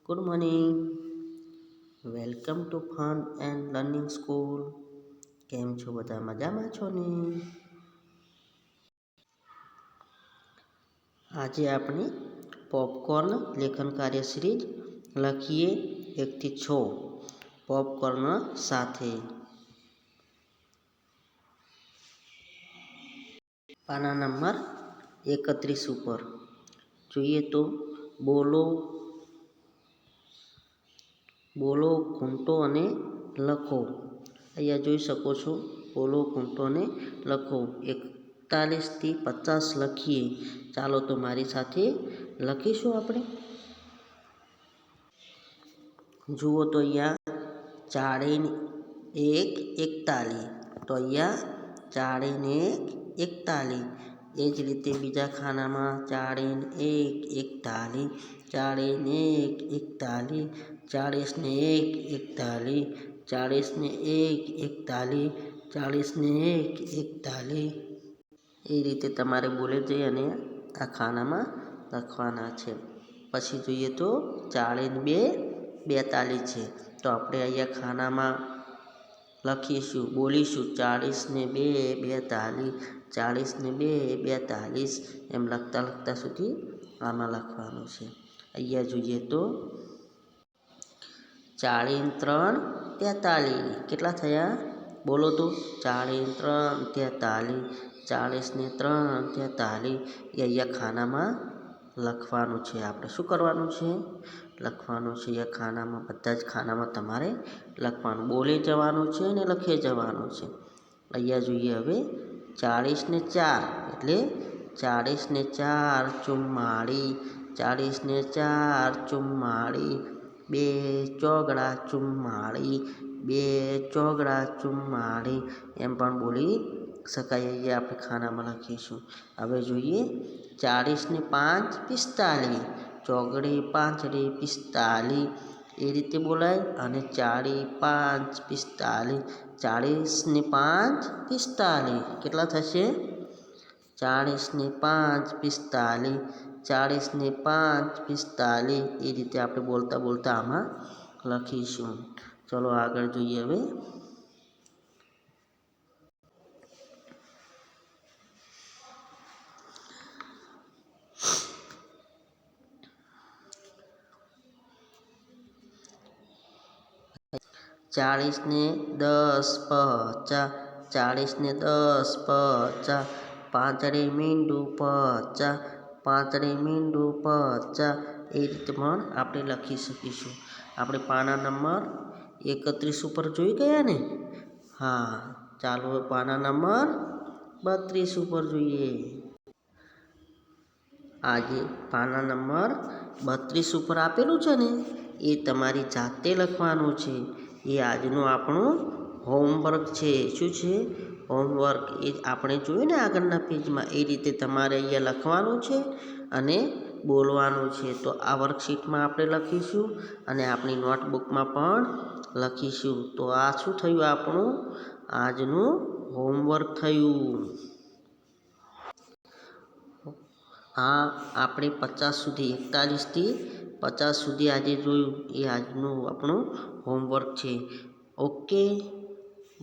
Good morning. Welcome to fun and learning school. કેમ છો બધા? મજામાં છો ને? આજે આપણે પોપકોર્ન લેખન કાર્ય સિરીઝ લખીએ 1 થી 6 પોપકોર્ન સાથે. પાના નંબર 31 ઉપર જોઈએ તો બોલો ખૂંટો અને લખો. અહીંયા જોઈ શકો છો, બોલો ખૂંટો અને લખો. 41 થી 50 લખીએ. ચાલો તો મારી સાથે લખીશું આપણે. જુઓ તો અહીંયા 4 ને 1 41. તો અહીંયા 4 ને 1 41. એ જ રીતે બીજા ખાનામાં 4 ને 1 41, 4 ને 1 41, 40 ને 1 41, 40 ને 1 41, 40 ને 1 41. એ રીતે તમારે બોલે જઈ અને આ ખાનામાં લખવાના છે. પછી જોઈએ તો 4 ને 2 42 છે. તો આપણે અહીંયા ખાનામાં લખીશું, બોલીશું 40 ને 2 42, 40 ને 2 42. એમ લખતા સુધી આમાં લખવાનું છે. અહીંયા જોઈએ તો 40 ને 3 43. કેટલા થયા? બોલો તો 40 ને 3 43, 40 ને 3 43. એ અહીંયા ખાનામાં લખવાનું છે. આપણે શું કરવાનું છે? લખવાનું છે. અહીંયા ખાનામાં, બધા જ ખાનામાં તમારે લખવાનું, બોલે જવાનું છે અને લખે જવાનું છે. અહીંયા જોઈએ હવે 40 ને 4 એટલે 40 ને 4 44, 40 ને 4 44, 2 ચોગડા 44, 2 ચોગડા 44. એમ પણ બોલી શકાય. અહીંયા આપણે ખાનામાં લખીશું. હવે જોઈએ 40 ને 5 45, ચોગડે 5 45. એ રીતે બોલાય. અને 40 5 45, 40 ને 5 45. કેટલા થશે? 40 ને 5 45, 40 ને 5 45. એ રીતે આપણે બોલતા આમાં લખીશું. ચલો આગળ જોઈએ. હવે 40 ને 10 50, 40 ને 10 50, 5 મીંડું 50, 5 મીંડું 50. એ રીતે પણ આપણે લખી શકીશું. આપણે પાના નંબર 31 ઉપર જોઈ ગયા ને? હા, ચાલો પાના નંબર 32 ઉપર જોઈએ. આજે પાના નંબર 32 ઉપર આપેલું છે ને, એ તમારી જાતે લખવાનું છે. એ આજનું આપણું હોમવર્ક છે. શું છે? હોમવર્ક. એ આપણે જોયું ને આગળના પેજમાં. એ રીતે તમારે અહીંયા લખવાનું છે અને બોલવાનું છે. તો આ વર્કશીટમાં આપણે લખીશું અને આપણી નોટબુકમાં પણ લખીશું. તો આ શું થયું? આપણું આજનું હોમવર્ક થયું. આ આપણે 50 સુધી, 41 થી 50 સુધી આજે જોયું. એ આજનું આપણું હોમવર્ક છે. Okay,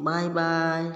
bye bye.